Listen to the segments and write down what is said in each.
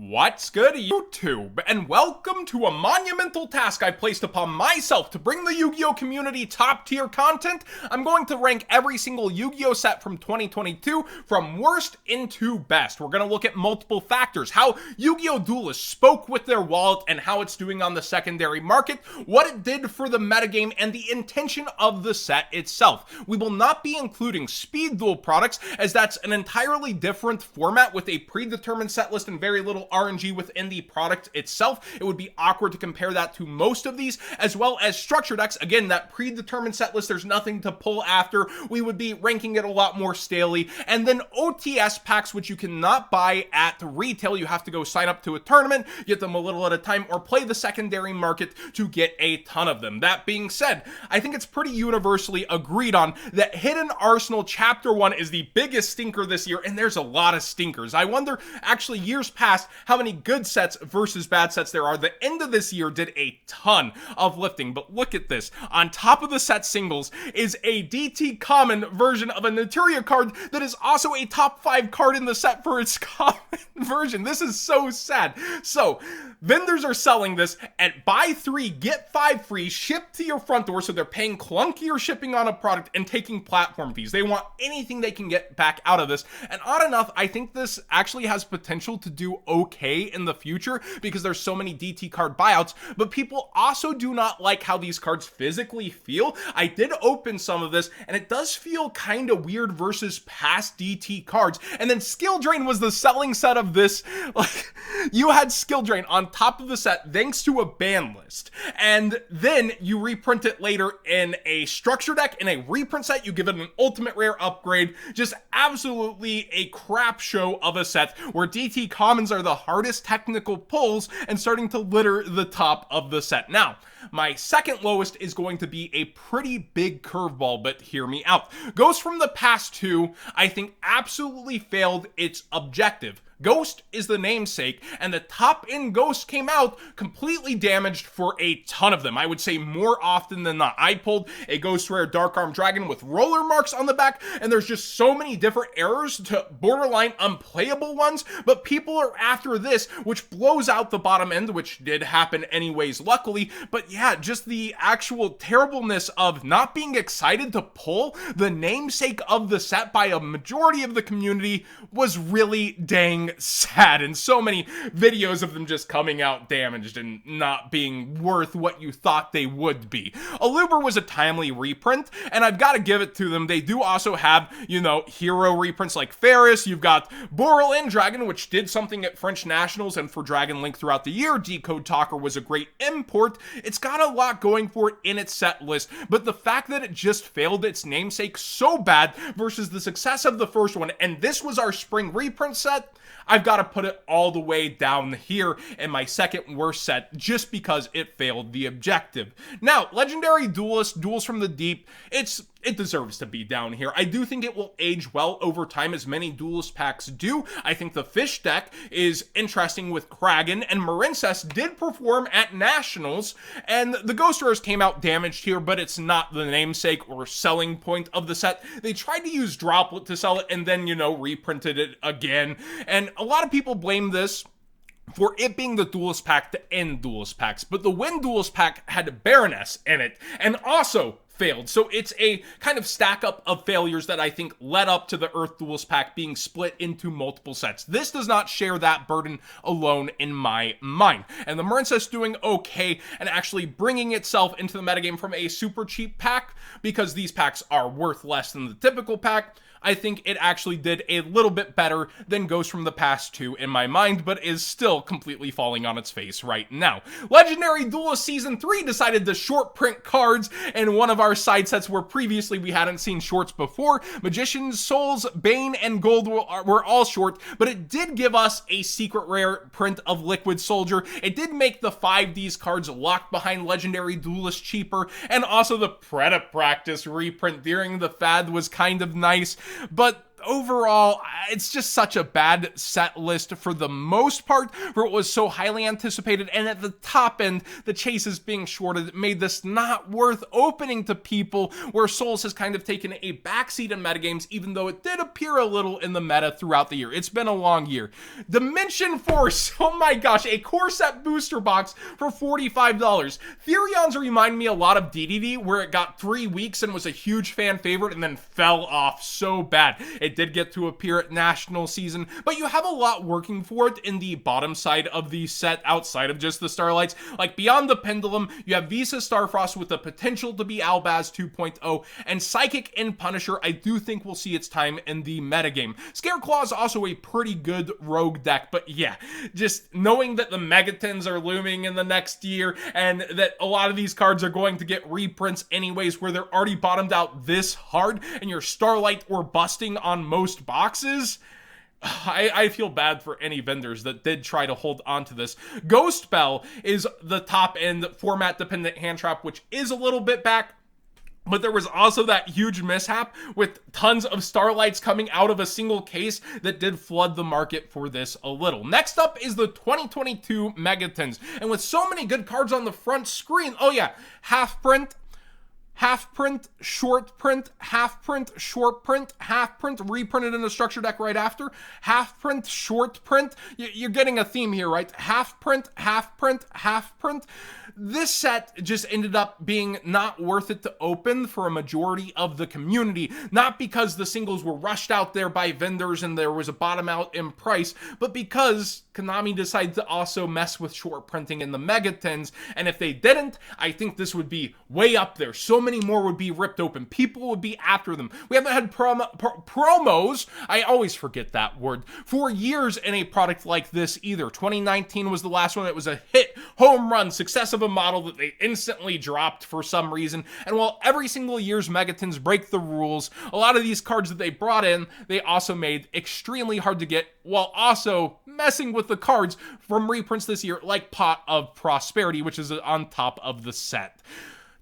What's good, YouTube? And welcome to a monumental task I placed upon myself to bring the Yu-Gi-Oh community top tier content. I'm going to rank every single Yu-Gi-Oh set from 2022 from worst into best. We're going to look at multiple factors, how Yu-Gi-Oh! Duelist spoke with their wallet and how it's doing on the secondary market, what it did for the metagame, and the intention of the set itself. We will not be including speed duel products, as that's an entirely different format with a predetermined set list and very little RNG within the product itself. It would be awkward to compare that to most of these, as well as structure decks. Again, that predetermined set list, there's nothing to pull after. We would be ranking it a lot more stalely. And then OTS packs, which you cannot buy at retail. You have to go sign up to a tournament, get them a little at a time, or play the secondary market to get a ton of them. That being said, I think it's pretty universally agreed on that Hidden Arsenal Chapter 1 is the biggest stinker this year, and there's a lot of stinkers. I wonder, actually, years past, how many good sets versus bad sets there are. The end of this year did a ton of lifting, but look at this. On top of the set singles is a DT common version of a Naturia card that is also a top 5 card in the set for its common version. This is so sad. So, vendors are selling this at buy 3, get 5 free, shipped to your front door, so they're paying clunkier shipping on a product and taking platform fees. They want anything they can get back out of this. And odd enough, I think this actually has potential to do okay in the future because there's so many DT card buyouts, but people also do not like how these cards physically feel. I did open some of this and it does feel kind of weird versus past DT cards. And then Skill Drain was the selling set of this. Like, you had Skill Drain on top of the set thanks to a ban list, and then you reprint it later in a structure deck. In a reprint set, you give it an ultimate rare upgrade. Just absolutely a crap show of a set where DT commons are the hardest technical pulls and starting to litter the top of the set. Now, my second lowest is going to be a pretty big curveball, but hear me out. Ghost from the past 2, I think, absolutely failed its objective. Ghost is the namesake, and the top end Ghost came out completely damaged for a ton of them. I would say more often than not. I pulled a Ghost Rare Dark Arm Dragon with roller marks on the back, and there's just so many different errors to borderline unplayable ones, but people are after this, which blows out the bottom end, which did happen anyways, luckily. But yeah, just the actual terribleness of not being excited to pull the namesake of the set by a majority of the community was really dang sad, and so many videos of them just coming out damaged and not being worth what you thought they would be. Aluber was a timely reprint, and I've got to give it to them. They do also have, you know, hero reprints like Ferris. You've got Boral and Dragon, which did something at French Nationals and for Dragon Link throughout the year. Decode Talker was a great import. It's got a lot going for it in its set list, but the fact that it just failed its namesake so bad versus the success of the first one, and this was our spring reprint set, I've got to put it all the way down here in my second worst set just because it failed the objective. Now, Legendary Duelist, Duels from the Deep, it deserves to be down here. I do think it will age well over time, as many Duelist packs do. I think the Fish deck is interesting with Kragan, and Marincess did perform at Nationals, and the Ghost Rares came out damaged here, but it's not the namesake or selling point of the set. They tried to use Droplet to sell it, and then, you know, reprinted it again, and a lot of people blame this for it being the Duelist pack to end Duelist packs, but the Win Duelist pack had Baroness in it, and also failed. So it's a kind of stack up of failures that I think led up to the Earth Duelist pack being split into multiple sets. This does not share that burden alone in my mind. And the Marincess doing okay and actually bringing itself into the metagame from a super cheap pack, because these packs are worth less than the typical pack. I think it actually did a little bit better than Ghost from the Past 2 in my mind, but is still completely falling on its face right now. Legendary Duelist Season 3 decided to short print cards in one of our side sets where previously we hadn't seen shorts before. Magician's Souls, Bane, and Gold were all short, but it did give us a secret rare print of Liquid Soldier. It did make the 5Ds cards locked behind Legendary Duelist cheaper, and also the Preda Practice reprint during the fad was kind of nice. But overall, it's just such a bad set list for the most part, for it was so highly anticipated, and at the top end, the chases being shorted made this not worth opening to people, where Souls has kind of taken a backseat in metagames, even though it did appear a little in the meta throughout the year. It's been a long year. Dimension Force, oh my gosh, a core set booster box for $45. Therions remind me a lot of DDD, where it got 3 weeks and was a huge fan favorite and then fell off so bad. It did get to appear at National Season, but you have a lot working for it in the bottom side of the set outside of just the Starlights. Like beyond the Pendulum, you have Visa Starfrost with the potential to be Albaz 2.0, and Psychic in Punisher I do think we'll see its time in the metagame. Scareclaw is also a pretty good rogue deck, but yeah, just knowing that the Megatins are looming in the next year and that a lot of these cards are going to get reprints anyways, where they're already bottomed out this hard and you're Starlight or busting on most boxes, I feel bad for any vendors that did try to hold on to this. Ghost Bell is the top end format dependent hand trap, which is a little bit back. But there was also that huge mishap with tons of Starlights coming out of a single case that did flood the market for this a little. Next up is the 2022 Megatins. And with so many good cards on the front screen, oh yeah, half print, short print, half print, short print, half print, reprinted in the structure deck right after, half print, short print. You're getting a theme here, right? Half print, half print, half print. This set just ended up being not worth it to open for a majority of the community, not because the singles were rushed out there by vendors and there was a bottom out in price, but because Konami decided to also mess with short printing in the Megatins, and if they didn't, I think this would be way up there. So many more would be ripped open. People would be after them. We haven't had promos, I always forget that word, for years in a product like this either. 2019 was the last one that was a hit, home run, success of a model that they instantly dropped for some reason. And while every single year's Megatins break the rules, a lot of these cards that they brought in, they also made extremely hard to get, while also messing with the cards from reprints this year, like Pot of Prosperity, which is on top of the set.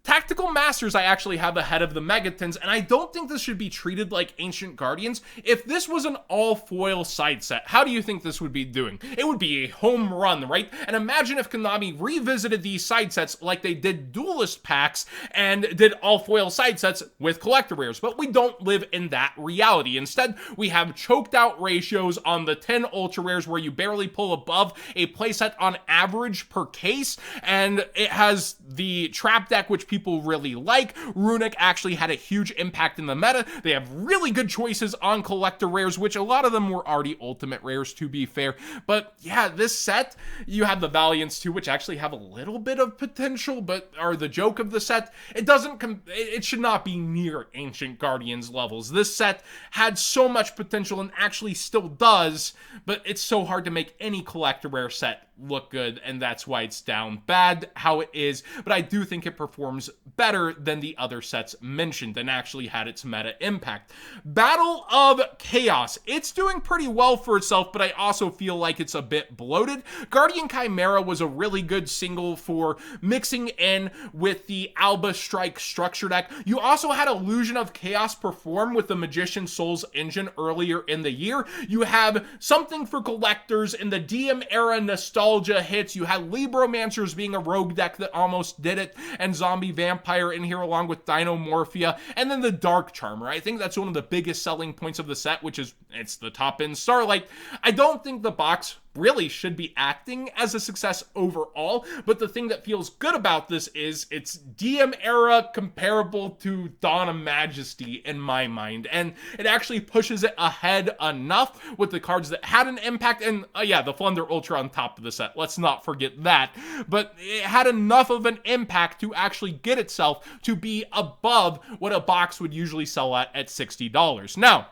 Tactical Masters I actually have ahead of the Megatins, and I don't think this should be treated like Ancient Guardians. If this was an all-foil side set, how do you think this would be doing? It would be a home run, right? And imagine if Konami revisited these side sets like they did Duelist packs and did all-foil side sets with collector rares, but we don't live in that reality. Instead, we have choked out ratios on the 10 ultra rares where you barely pull above a playset on average per case, and it has the trap deck, which people really like. Runic actually had a huge impact in the meta. They have really good choices on collector rares, which a lot of them were already ultimate rares, to be fair. But yeah, this set, you have the Valiants too, which actually have a little bit of potential, but are the joke of the set. It should not be near Ancient Guardians levels. This set had so much potential and actually still does, but it's so hard to make any collector rare set look good, and that's why it's down bad how it is. But I do think it performs better than the other sets mentioned and actually had its meta impact. Battle of Chaos, it's doing pretty well for itself, but I also feel like it's a bit bloated. Guardian Chimera was a really good single for mixing in with the Alba Strike structure deck. You also had Illusion of Chaos perform with the Magician Souls engine earlier in the year. You have something for collectors in the DM era nostalgia hits. You had Libromancers being a rogue deck that almost did it, and Zombie Vampire in here along with Dinomorphia, and then the Dark Charmer. I think that's one of the biggest selling points of the set, which is it's the top end Starlight. I don't think the box really should be acting as a success overall, but the thing that feels good about this is it's DM era comparable to Dawn of Majesty in my mind, and it actually pushes it ahead enough with the cards that had an impact, and yeah, the Flunder Ultra on top of the set, let's not forget that, but it had enough of an impact to actually get itself to be above what a box would usually sell at $60. Now,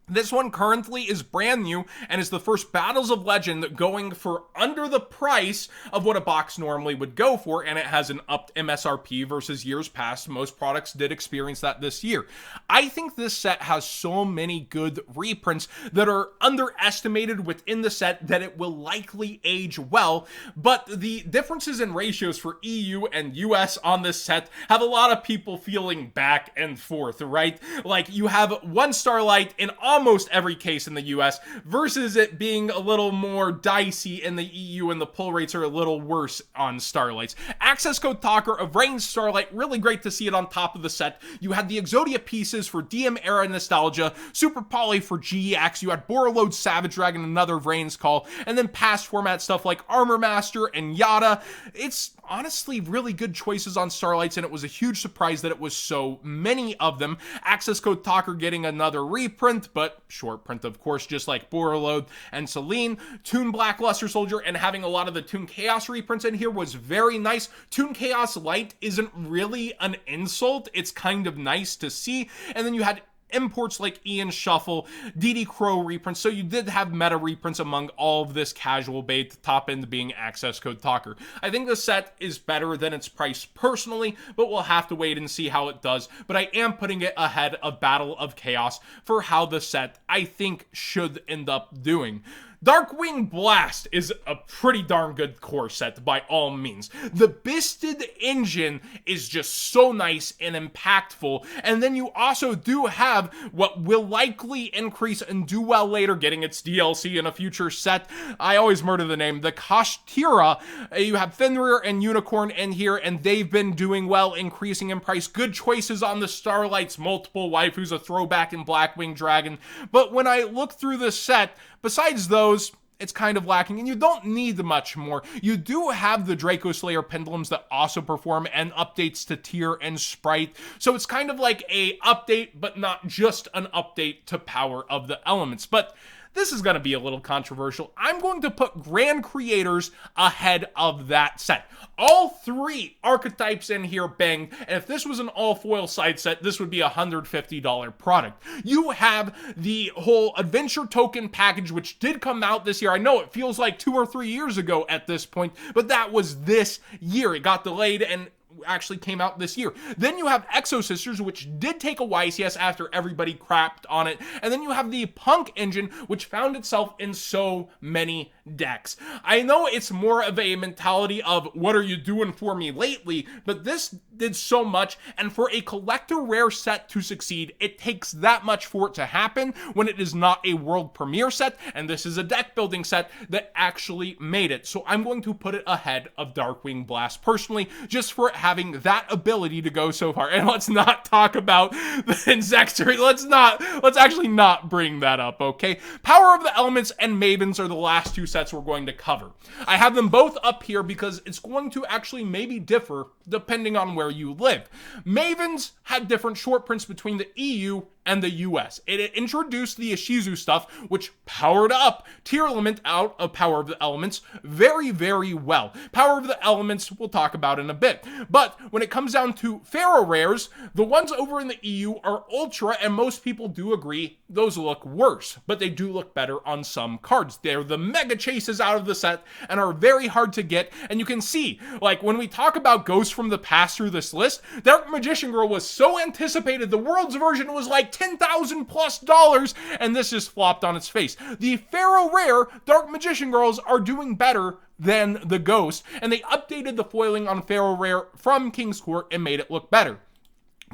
this one currently is brand new and is the first Battles of Legend going for under the price of what a box normally would go for, and it has an upped MSRP versus years past. Most products did experience that this year. I think this set has so many good reprints that are underestimated within the set that it will likely age well, but the differences in ratios for EU and US on this set have a lot of people feeling back and forth, right? Like, you have one Starlight in all almost every case in the US, versus it being a little more dicey in the EU, and the pull rates are a little worse on Starlights. Access code Talker of Range Starlight, really great to see it on top of the set. You had the Exodia pieces for DM era nostalgia, Super Poly for GX, you had Borreload Savage Dragon, another Vrain's Call, and then past format stuff like Armor Master and Yada. It's honestly really good choices on Starlights, and it was a huge surprise that it was so many of them. Access code Talker getting another reprint, but short print of course, just like Borreload and Celine. Toon Blackluster Soldier and having a lot of the Toon Chaos reprints in here was very nice. Toon Chaos Light isn't really an insult, it's kind of nice to see. And then you had imports like Ian Shuffle, DD Crow reprints, so you did have meta reprints among all of this casual bait, the top end being Access code Talker. I think the set is better than its price personally, but we'll have to wait and see how it does. But I am putting it ahead of Battle of Chaos for how the set, I think, should end up doing. Darkwing Blast is a pretty darn good core set by all means. The Bisted engine is just so nice and impactful, and then you also do have what will likely increase and do well later, getting its DLC in a future set. I always murder the name. The Kashtira. You have Fenrir and Unicorn in here, and they've been doing well, increasing in price. Good choices on the Starlights, multiple waifus, a throwback in Blackwing Dragon. But when I look through the set, besides those, it's kind of lacking, and you don't need much more. You do have the Draco Slayer pendulums that also perform, and updates to tier and sprite, so it's kind of like a update, but not just an update to Power of the Elements. But this is going to be a little controversial. I'm going to put Grand Creators ahead of that set. All three archetypes in here banged, and if this was an all-foil side set, this would be a $150 product. You have the whole Adventure Token package, which did come out this year. I know it feels like 2 or 3 years ago at this point, but that was this year. It got delayed and actually came out this year. Then you have Exo Sisters, which did take a YCS after everybody crapped on it. And then you have the Punk engine, which found itself in so many decks. I know it's more of a mentality of what are you doing for me lately, but this did so much, and for a collector rare set to succeed, it takes that much for it to happen when it is not a world premiere set, and this is a deck building set that actually made it. So I'm going to put it ahead of Darkwing Blast personally, just for it having that ability to go so far. And let's not talk about the Insectory. Let's actually not bring that up, okay? Power of the Elements and Mavens are the last two sets we're going to cover. I have them both up here because it's going to actually maybe differ depending on where you live. Mavens had different short prints between the EU and the US. It introduced the Ishizu stuff, which powered up Tier Element out of Power of the Elements very, very well. Power of the Elements we'll talk about in a bit. But when it comes down to Pharaoh Rares, the ones over in the EU are Ultra, and most people do agree those look worse, but they do look better on some cards. They're the Mega Chases out of the set and are very hard to get, and you can see, like, when we talk about Ghosts from the Past through this list, Dark Magician Girl was so anticipated. The World's version was like $10,000+, and this just flopped on its face. The Pharaoh Rare Dark Magician Girls are doing better than the Ghost, and they updated the foiling on Pharaoh Rare from King's Court and made it look better.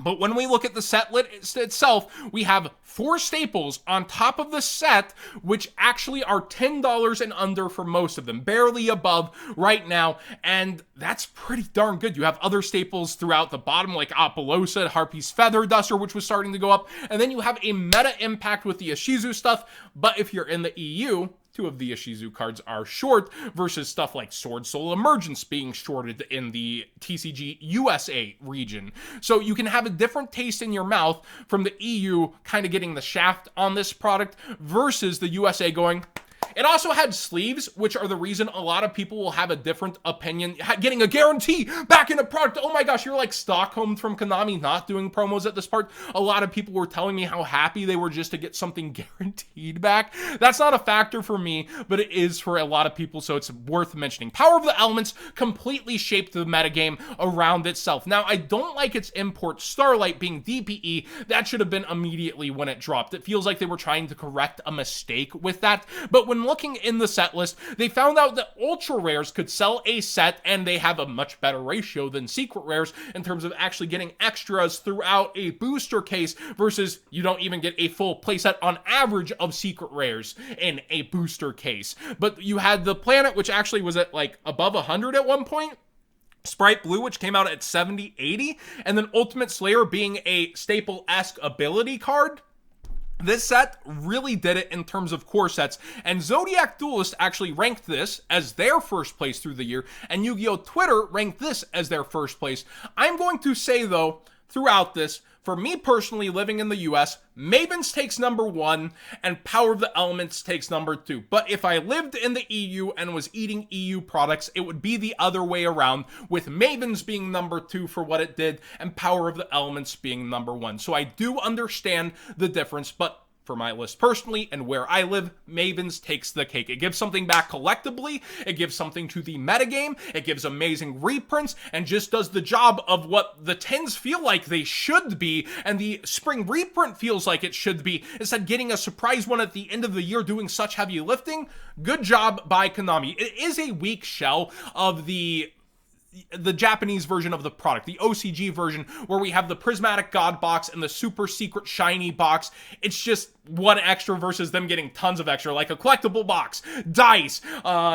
But when we look at the set list itself, we have 4 staples on top of the set, which actually are $10 and under for most of them, barely above right now, and that's pretty darn good. You have other staples throughout the bottom, like Apollosa, Harpy's Feather Duster, which was starting to go up, and then you have a meta impact with the Ishizu stuff, but if you're in the EU, 2 of the Ishizu cards are short, versus stuff like Sword Soul Emergence being shorted in the TCG USA region. So you can have a different taste in your mouth from the EU kind of getting the shaft on this product versus the USA going, it also had sleeves, which are the reason a lot of people will have a different opinion. Getting a guarantee back in a product. Oh my gosh, you're like Stockholm from Konami not doing promos at this part. A lot of people were telling me how happy they were just to get something guaranteed back. That's not a factor for me, but it is for a lot of people, so it's worth mentioning. Power of the Elements completely shaped the metagame around itself. Now, I don't like its import Starlight being DPE. That should have been immediately when it dropped. It feels like they were trying to correct a mistake with that, but when looking in the set list, they found out that ultra rares could sell a set, and they have a much better ratio than secret rares in terms of actually getting extras throughout a booster case, versus you don't even get a full playset on average of secret rares in a booster case. But you had the Planet, which actually was at like above 100 at one point, Sprite Blue, which came out at 70, 80, and then Ultimate Slayer being a staple-esque ability card. This set really did it in terms of core sets, and Zodiac Duelist actually ranked this as their first place through the year, and Yu-Gi-Oh! Twitter ranked this as their first place. I'm going to say, though, throughout this, for me personally, living in the US, Mavens takes number 1, and Power of the Elements takes number 2. But if I lived in the EU and was eating EU products, it would be the other way around, with Mavens being number 2 for what it did, and Power of the Elements being number 1. So I do understand the difference, but for my list personally and where I live, Mavens takes the cake. It gives something back collectively, it gives something to the metagame, it gives amazing reprints, and just does the job of what the tins feel like they should be, and the spring reprint feels like it should be, instead getting a surprise one at the end of the year doing such heavy lifting. Good job by Konami. It is a weak shell of the Japanese version of the product, the OCG version, where we have the Prismatic God box and the super secret shiny box. It's just one extra versus them getting tons of extra, like a collectible box, dice,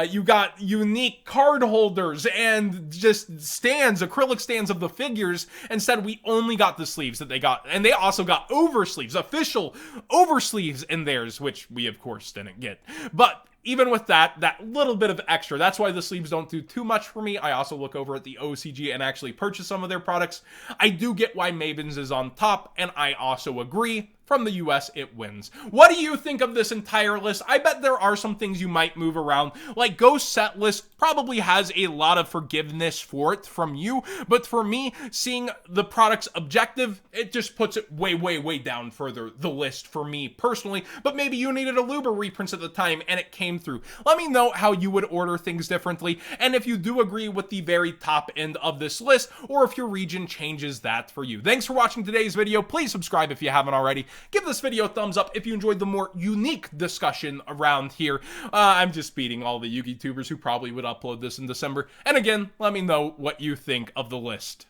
you got unique card holders, and just stands, acrylic stands of the figures. Instead, we only got the sleeves that they got, and they also got oversleeves, official oversleeves in theirs, which we of course didn't get. But even with that little bit of extra, that's why the sleeves don't do too much for me. I also look over at the OCG and actually purchase some of their products. I do get why Mavens is on top, and I also agree. From the US, it wins. What do you think of this entire list? I bet there are some things you might move around. Like Ghost Set List probably has a lot of forgiveness for it from you, but for me, seeing the product's objective, it just puts it way, way, way down further the list for me personally. But maybe you needed a Luba reprints at the time and it came through. Let me know how you would order things differently, and if you do agree with the very top end of this list, or if your region changes that for you. Thanks for watching today's video. Please subscribe if you haven't already. Give this video a thumbs up if you enjoyed the more unique discussion around here. I'm just beating all the Yu-Gi tubers who probably would upload this in December. And again, let me know what you think of the list.